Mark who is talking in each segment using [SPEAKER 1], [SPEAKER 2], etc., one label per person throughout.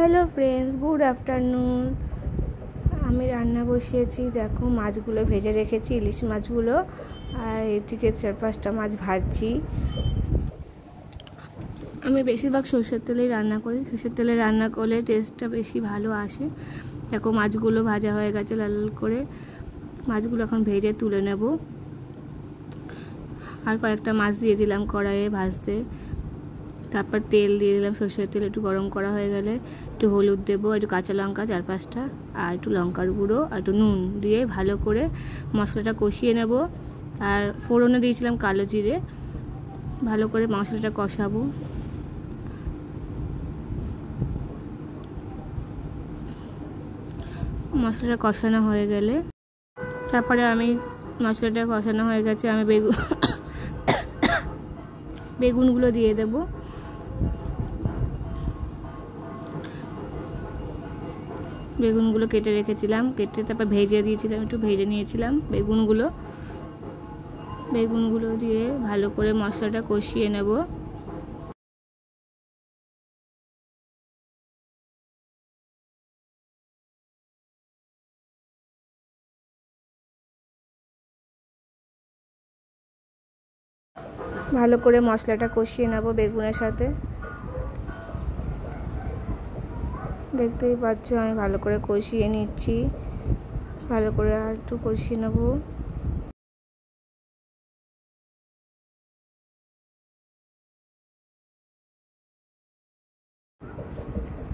[SPEAKER 1] Hello friends, good afternoon. আমি রান্না বসিয়েছি। দেখো, মাছগুলো ভেজে রেখেছি, ইলিশ মাছগুলো, আর এদিকে 4-5টা মাছ ভাজছি। আমি বেশিরভাগ সরষের তেলেই রান্না করি। সরষের তেলে রান্না করলে টেস্টটা বেশি ভালো আসে। দেখো, মাছগুলো ভাজা হয়ে গেছে লাল লাল করে। মাছগুলো এখন ভেজে তুলে নেব। আর কয়েকটা মাছ দিয়ে দিলাম কড়াইয়ে ভাজতে। তারপর তেল দিয়ে দিলাম, সরষের তেল একটু গরম করা হয়ে গেলে একটু হলুদ দেবো, একটু কাঁচা লঙ্কা 4-5টা, আর একটু লঙ্কার গুঁড়ো আর একটু নুন দিয়ে ভালো করে মশলাটা কষিয়ে নেব। আর ফোড়নে দিয়েছিলাম কালো জিরে। ভালো করে মশলাটা কষাবো। মশলাটা কষানো হয়ে গেলে তারপরে মশলাটা কষানো হয়ে গেছে, আমি বেগুনগুলো দিয়ে দেবো। বেগুনগুলো কেটে রেখেছিলাম, তারপর ভেজে দিয়েছিলাম, একটু ভেজে নিয়েছিলাম বেগুনগুলো দিয়ে ভালো করে মশলাটা কষিয়ে নেব। ভালো করে মশলাটা কষিয়ে নেব বেগুনের সাথে। দেখতেই পাচ্ছ আমি ভালো করে কষিয়ে নিচ্ছি। ভালো করে আর একটু কষিয়ে নেব।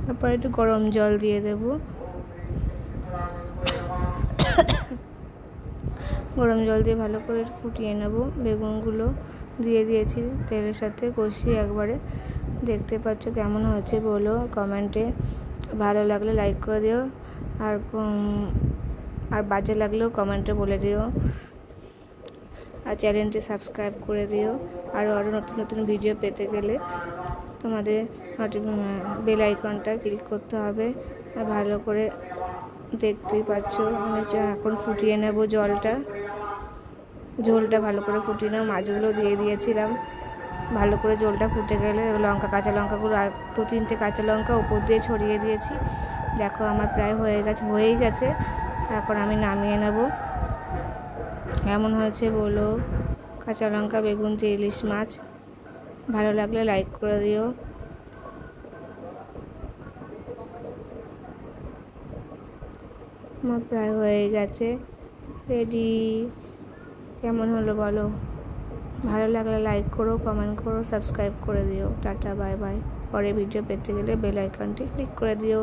[SPEAKER 1] তারপর একটু গরম জল দিয়ে দেব। গরম জল দিয়ে ভালো করে ফুটিয়ে নেব। বেগুনগুলো দিয়ে দিয়েছি তেলের সাথে কষিয়ে একবারে। দেখতে পাচ্ছ কেমন হয়েছে বলো কমেন্টে। ভালো লাগলে লাইক করে দিও, আর বাজে লাগলেও কমেন্টে বলে দিও, আর চ্যানেলটি সাবস্ক্রাইব করে দিও। আরও নতুন নতুন ভিডিও পেতে গেলে তোমাদের বেল আইকনটা ক্লিক করতে হবে। আর ভালো করে দেখতেই পাচ্ছ আমি এখন ফুটিয়ে নেব ঝোলটা ভালো করে ফুটিয়ে নেব। মাছগুলো দিয়ে দিয়েছিলাম। ভালো করে ঝোলটা ফুটে গেলে কাঁচা লঙ্কাগুলো আর 2-3টে কাঁচা লঙ্কা উপর দিয়ে ছড়িয়ে দিয়েছি। দেখো আমার প্রায় হয়েই গেছে। এখন আমি নামিয়ে নেব। কেমন হয়েছে বলো। কাঁচা লঙ্কা বেগুন দিয়ে ইলিশ মাছ। ভালো লাগলে লাইক করে দিও। আমার প্রায় হয়ে গেছে, রেডি। কেমন হলো বলো। ভালো লাগলে লাইক করো, কমেন্ট করো, সাবস্ক্রাইব করে দিও। Tata, bye bye. পরে ভিডিও পেতে গেলে বেল আইকনটি ক্লিক করে দিও।